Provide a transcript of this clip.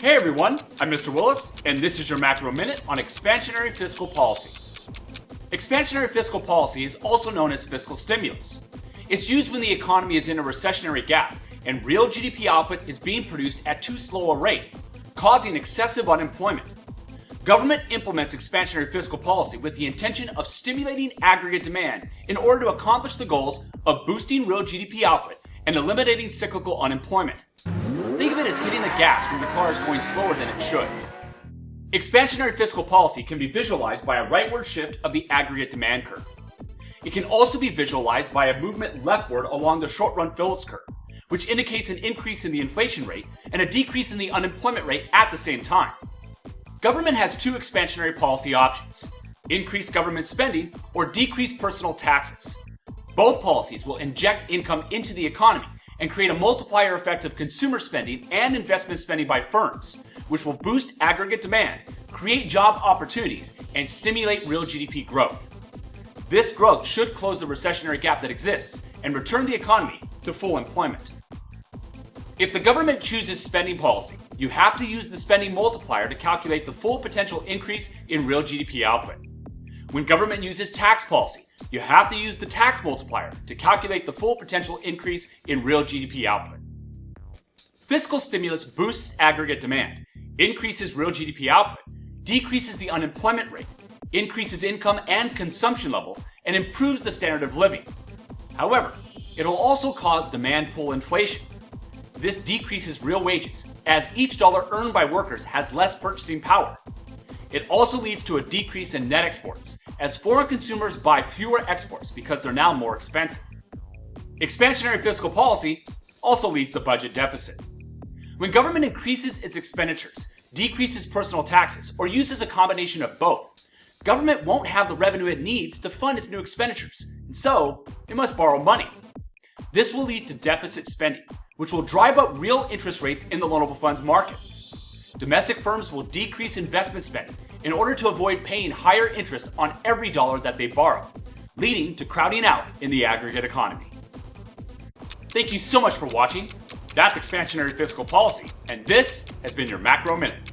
Hey everyone, I'm Mr. Willis, and this is your Macro Minute on expansionary fiscal policy. Expansionary fiscal policy is also known as fiscal stimulus. It's used when the economy is in a recessionary gap and real GDP output is being produced at too slow a rate, causing excessive unemployment. Government implements expansionary fiscal policy with the intention of stimulating aggregate demand in order to accomplish the goals of boosting real GDP output and eliminating cyclical unemployment. Think of it as hitting the gas when the car is going slower than it should. Expansionary fiscal policy can be visualized by a rightward shift of the aggregate demand curve. It can also be visualized by a movement leftward along the short-run Phillips curve, which indicates an increase in the inflation rate and a decrease in the unemployment rate at the same time. Government has two expansionary policy options: increase government spending or decrease personal taxes. Both policies will inject income into the economy and create a multiplier effect of consumer spending and investment spending by firms, which will boost aggregate demand, create job opportunities, and stimulate real GDP growth. This growth should close the recessionary gap that exists and return the economy to full employment. If the government chooses spending policy, you have to use the spending multiplier to calculate the full potential increase in real GDP output. When government uses tax policy, you have to use the tax multiplier to calculate the full potential increase in real GDP output. Fiscal stimulus boosts aggregate demand, increases real GDP output, decreases the unemployment rate, increases income and consumption levels, and improves the standard of living. However, it'll also cause demand pull inflation. This decreases real wages, as each dollar earned by workers has less purchasing power. It also leads to a decrease in net exports, as foreign consumers buy fewer exports because they're now more expensive. Expansionary fiscal policy also leads to budget deficit. When government increases its expenditures, decreases personal taxes, or uses a combination of both, government won't have the revenue it needs to fund its new expenditures, and so it must borrow money. This will lead to deficit spending, which will drive up real interest rates in the loanable funds market. Domestic firms will decrease investment spending in order to avoid paying higher interest on every dollar that they borrow, leading to crowding out in the aggregate economy. Thank you so much for watching. That's expansionary fiscal policy, and this has been your Macro Minute.